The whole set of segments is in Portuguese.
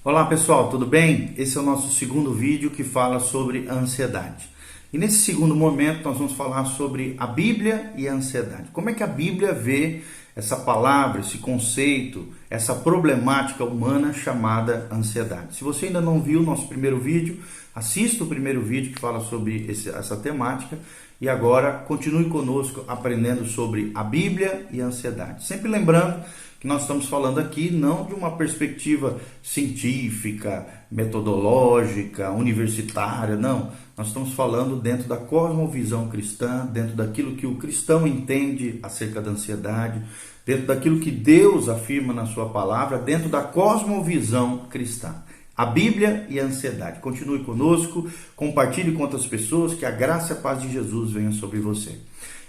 Olá pessoal, tudo bem? Esse é o nosso segundo vídeo que fala sobre a ansiedade. E nesse segundo momento nós vamos falar sobre a Bíblia e a ansiedade. Como é que a Bíblia vê essa palavra, esse conceito, essa problemática humana chamada ansiedade? Se você ainda não viu o nosso primeiro vídeo, assista o primeiro vídeo que fala sobre essa temática e agora continue conosco aprendendo sobre a Bíblia e a ansiedade. Sempre lembrando que nós estamos falando aqui não de uma perspectiva científica, metodológica, universitária, não. Nós estamos falando dentro da cosmovisão cristã, dentro daquilo que o cristão entende acerca da ansiedade, dentro daquilo que Deus afirma na sua palavra, dentro da cosmovisão cristã. A Bíblia e a ansiedade. Continue conosco, compartilhe com outras pessoas, que a graça e a paz de Jesus venha sobre você.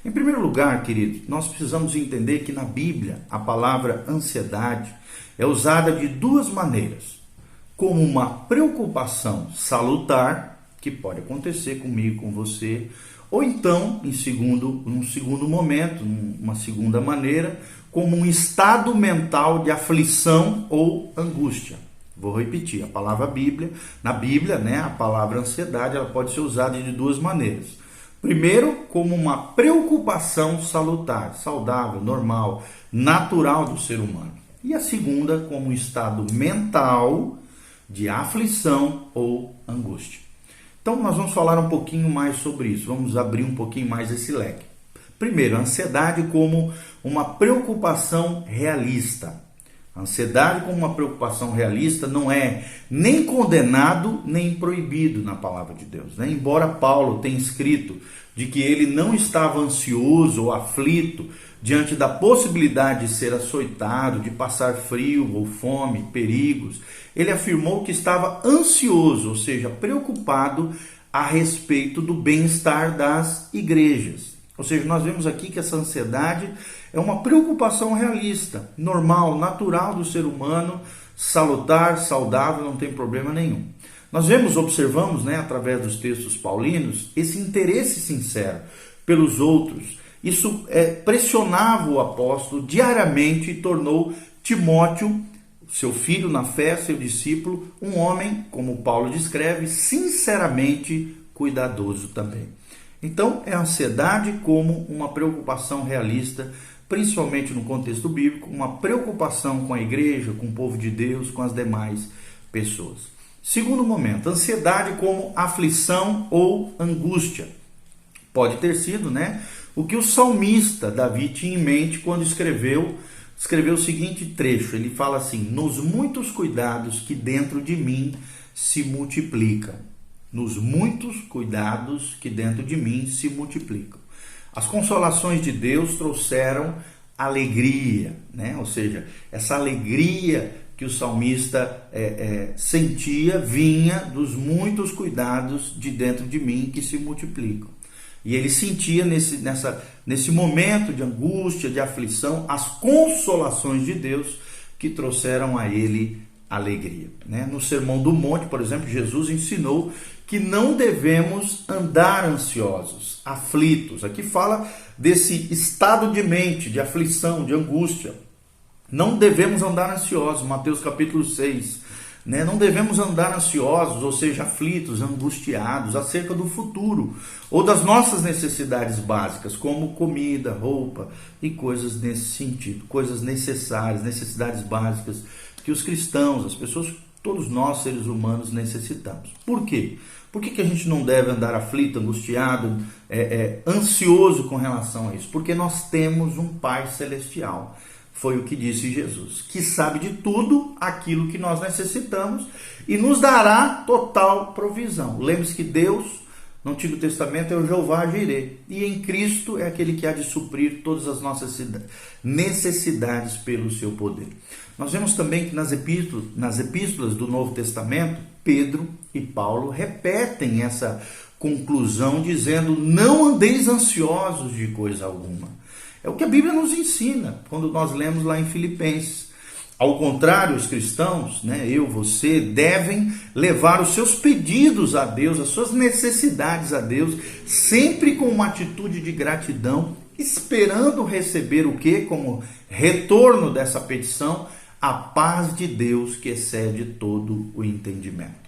Em primeiro lugar, queridos, nós precisamos entender que na Bíblia a palavra ansiedade é usada de duas maneiras. Como uma preocupação salutar, que pode acontecer comigo, com você, ou então, num segundo momento, uma segunda maneira, como um estado mental de aflição ou angústia. Vou repetir, a palavra Bíblia, na Bíblia, a palavra ansiedade, ela pode ser usada de duas maneiras. Primeiro, como uma preocupação salutar, saudável, normal, natural do ser humano. E a segunda, como um estado mental de aflição ou angústia. Então, nós vamos falar um pouquinho mais sobre isso. Vamos abrir um pouquinho mais esse leque. Primeiro, a ansiedade como uma preocupação realista. A ansiedade como uma preocupação realista não é nem condenado nem proibido na palavra de Deus. Embora Paulo tenha escrito de que ele não estava ansioso ou aflito diante da possibilidade de ser açoitado, de passar frio ou fome, perigos, ele afirmou que estava ansioso, ou seja, preocupado a respeito do bem-estar das igrejas. Ou seja, nós vemos aqui que essa ansiedade é uma preocupação realista, normal, natural do ser humano, salutar, saudável, não tem problema nenhum. Nós observamos, através dos textos paulinos, esse interesse sincero pelos outros. Isso pressionava o apóstolo diariamente e tornou Timóteo, seu filho na fé, seu discípulo, um homem, como Paulo descreve, sinceramente cuidadoso também. Então, é a ansiedade como uma preocupação realista, principalmente no contexto bíblico, uma preocupação com a igreja, com o povo de Deus, com as demais pessoas. Segundo momento, ansiedade como aflição ou angústia. Pode ter sido, o que o salmista Davi tinha em mente quando escreveu o seguinte trecho. Ele fala assim: nos muitos cuidados que dentro de mim se multiplicam. Nos muitos cuidados que dentro de mim se multiplicam. As consolações de Deus trouxeram alegria, ou seja, essa alegria que o salmista sentia vinha dos muitos cuidados de dentro de mim que se multiplicam. E ele sentia nesse momento de angústia, de aflição, as consolações de Deus que trouxeram a ele alegria. No Sermão do Monte, por exemplo, Jesus ensinou que não devemos andar ansiosos, aflitos. Aqui fala desse estado de mente, de aflição, de angústia. Não devemos andar ansiosos, Mateus capítulo 6. Não devemos andar ansiosos, ou seja, aflitos, angustiados, acerca do futuro, ou das nossas necessidades básicas, como comida, roupa e coisas nesse sentido, coisas necessárias, necessidades básicas que os cristãos, as pessoas, todos nós seres humanos necessitamos. Por quê? Por que a gente não deve andar aflito, angustiado, ansioso com relação a isso? Porque nós temos um Pai Celestial. Foi o que disse Jesus, que sabe de tudo aquilo que nós necessitamos e nos dará total provisão. Lembre-se que Deus, no Antigo Testamento, é o Jeová Jireh, e em Cristo é aquele que há de suprir todas as nossas necessidades pelo seu poder. Nós vemos também que nas epístolas do Novo Testamento, Pedro e Paulo repetem essa conclusão dizendo: não andeis ansiosos de coisa alguma. É o que a Bíblia nos ensina quando nós lemos lá em Filipenses. Ao contrário, os cristãos, eu, você, devem levar os seus pedidos a Deus, as suas necessidades a Deus, sempre com uma atitude de gratidão, esperando receber o quê? Como retorno dessa petição, a paz de Deus que excede todo o entendimento.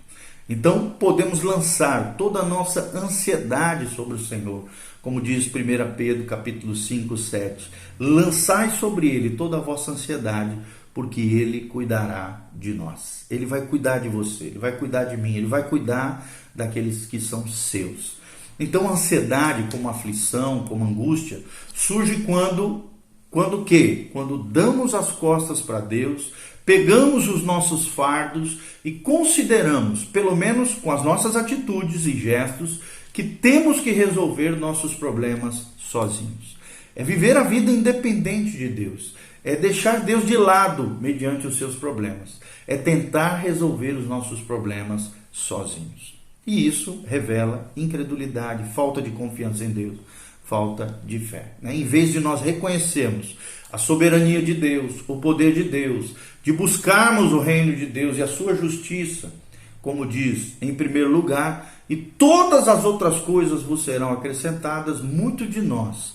Então, podemos lançar toda a nossa ansiedade sobre o Senhor. Como diz 1 Pedro capítulo 5, 7. Lançai sobre Ele toda a vossa ansiedade, porque Ele cuidará de nós. Ele vai cuidar de você, Ele vai cuidar de mim, Ele vai cuidar daqueles que são seus. Então, a ansiedade, como aflição, como angústia, surge quando o quê? Quando damos as costas para Deus, pegamos os nossos fardos e consideramos, pelo menos com as nossas atitudes e gestos, que temos que resolver nossos problemas sozinhos. É viver a vida independente de Deus. É deixar Deus de lado mediante os seus problemas. É tentar resolver os nossos problemas sozinhos. E isso revela incredulidade, falta de confiança em Deus, falta de fé. Em vez de nós reconhecermos a soberania de Deus, o poder de Deus, de buscarmos o reino de Deus e a sua justiça, como diz, em primeiro lugar, e todas as outras coisas vos serão acrescentadas, muito de nós,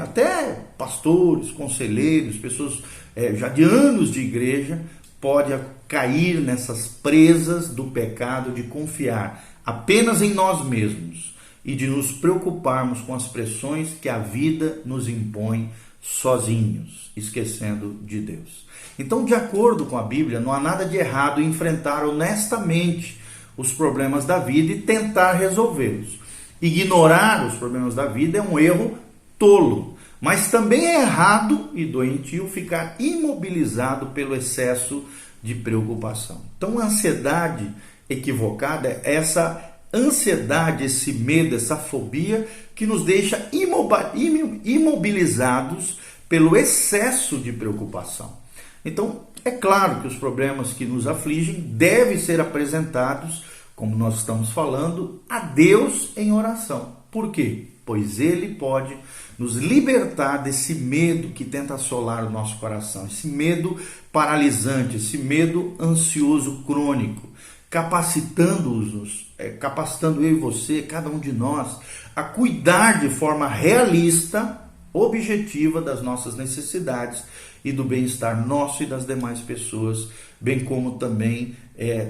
até pastores, conselheiros, pessoas já de anos de igreja, pode cair nessas presas do pecado de confiar apenas em nós mesmos e de nos preocuparmos com as pressões que a vida nos impõe sozinhos, esquecendo de Deus. Então, de acordo com a Bíblia, não há nada de errado em enfrentar honestamente os problemas da vida e tentar resolvê-los. Ignorar os problemas da vida é um erro tolo, mas também é errado e doentio ficar imobilizado pelo excesso de preocupação. Então, a ansiedade equivocada é essa ansiedade, esse medo, essa fobia que nos deixa imobilizados pelo excesso de preocupação. Então, é claro que os problemas que nos afligem devem ser apresentados, como nós estamos falando, a Deus em oração. Por quê? Pois Ele pode nos libertar desse medo que tenta assolar o nosso coração, esse medo paralisante, esse medo ansioso crônico, capacitando eu e você, cada um de nós, a cuidar de forma realista, objetiva das nossas necessidades e do bem-estar nosso e das demais pessoas, bem como também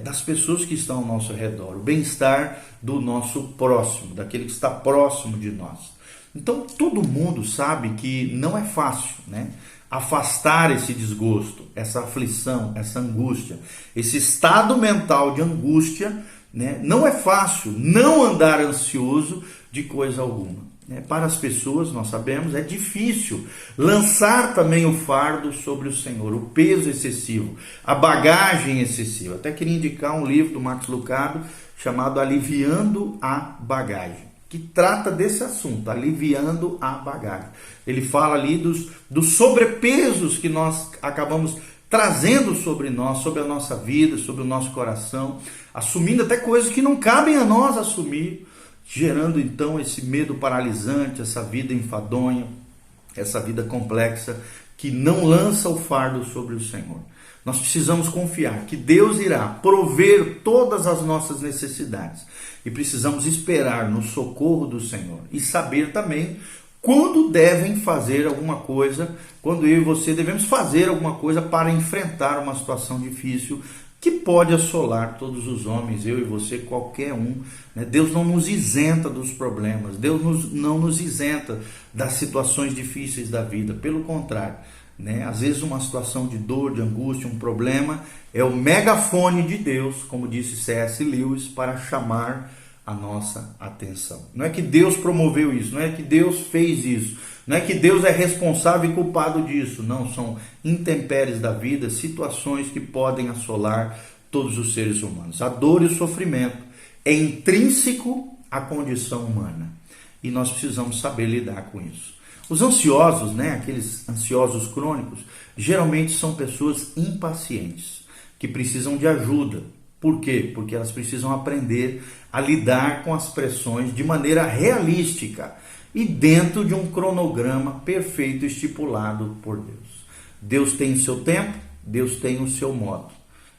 das pessoas que estão ao nosso redor, o bem-estar do nosso próximo, daquele que está próximo de nós. Então, todo mundo sabe que não é fácil, afastar esse desgosto, essa aflição, essa angústia, esse estado mental de angústia, não é fácil não andar ansioso de coisa alguma. Para as pessoas, nós sabemos, é difícil lançar também o fardo sobre o Senhor, o peso excessivo, a bagagem excessiva. Até queria indicar um livro do Max Lucado chamado Aliviando a Bagagem, que trata desse assunto, aliviando a bagagem. Ele fala ali dos sobrepesos que nós acabamos trazendo sobre nós, sobre a nossa vida, sobre o nosso coração, assumindo até coisas que não cabem a nós assumir, gerando então esse medo paralisante, essa vida enfadonha, essa vida complexa, que não lança o fardo sobre o Senhor. Nós precisamos confiar que Deus irá prover todas as nossas necessidades e precisamos esperar no socorro do Senhor e saber também quando devem fazer alguma coisa, quando eu e você devemos fazer alguma coisa para enfrentar uma situação difícil que pode assolar todos os homens, eu e você, qualquer um. Deus não nos isenta dos problemas, Deus não nos isenta das situações difíceis da vida, pelo contrário. Às vezes uma situação de dor, de angústia, um problema, é o megafone de Deus, como disse C.S. Lewis, para chamar a nossa atenção. Não é que Deus promoveu isso, não é que Deus fez isso, não é que Deus é responsável e culpado disso. Não, são intempéries da vida, situações que podem assolar todos os seres humanos. A dor e o sofrimento é intrínseco à condição humana e nós precisamos saber lidar com isso. Os ansiosos, aqueles ansiosos crônicos, geralmente são pessoas impacientes, que precisam de ajuda. Por quê? Porque elas precisam aprender a lidar com as pressões de maneira realística e dentro de um cronograma perfeito estipulado por Deus. Deus tem o seu tempo, Deus tem o seu modo.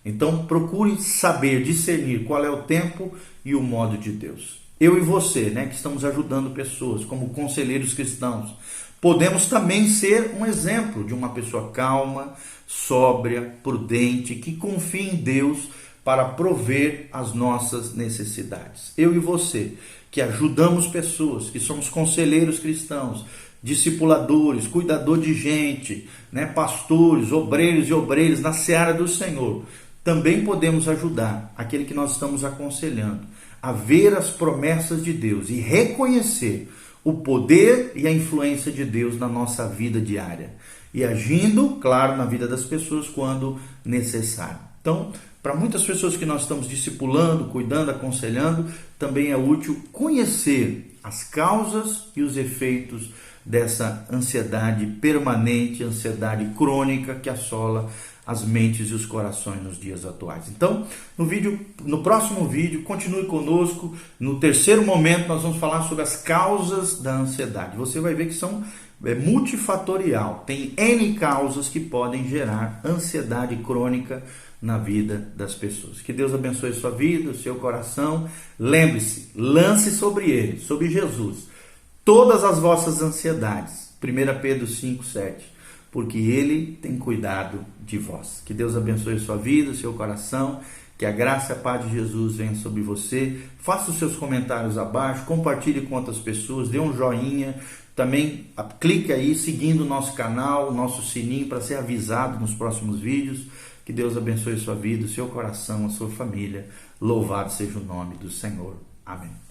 Então procure saber discernir qual é o tempo e o modo de Deus. Eu e você, que estamos ajudando pessoas como conselheiros cristãos, podemos também ser um exemplo de uma pessoa calma, sóbria, prudente, que confia em Deus para prover as nossas necessidades. Eu e você, que ajudamos pessoas, que somos conselheiros cristãos, discipuladores, cuidador de gente, pastores, obreiros e obreiras na seara do Senhor, também podemos ajudar aquele que nós estamos aconselhando a ver as promessas de Deus e reconhecer o poder e a influência de Deus na nossa vida diária e agindo, claro, na vida das pessoas quando necessário. Então, para muitas pessoas que nós estamos discipulando, cuidando, aconselhando, também é útil conhecer as causas e os efeitos dessa ansiedade permanente, ansiedade crônica que assola as mentes e os corações nos dias atuais. Então, no próximo vídeo, continue conosco. No terceiro momento, nós vamos falar sobre as causas da ansiedade. Você vai ver que são multifatorial. Tem N causas que podem gerar ansiedade crônica na vida das pessoas. Que Deus abençoe a sua vida, o seu coração. Lembre-se, lance sobre ele, sobre Jesus, todas as vossas ansiedades. 1 Pedro 5:7. Porque Ele tem cuidado de vós. Que Deus abençoe a sua vida, o seu coração, que a graça e a paz de Jesus venha sobre você. Faça os seus comentários abaixo, compartilhe com outras pessoas, dê um joinha, também clique aí seguindo o nosso canal, o nosso sininho para ser avisado nos próximos vídeos. Que Deus abençoe a sua vida, o seu coração, a sua família. Louvado seja o nome do Senhor. Amém.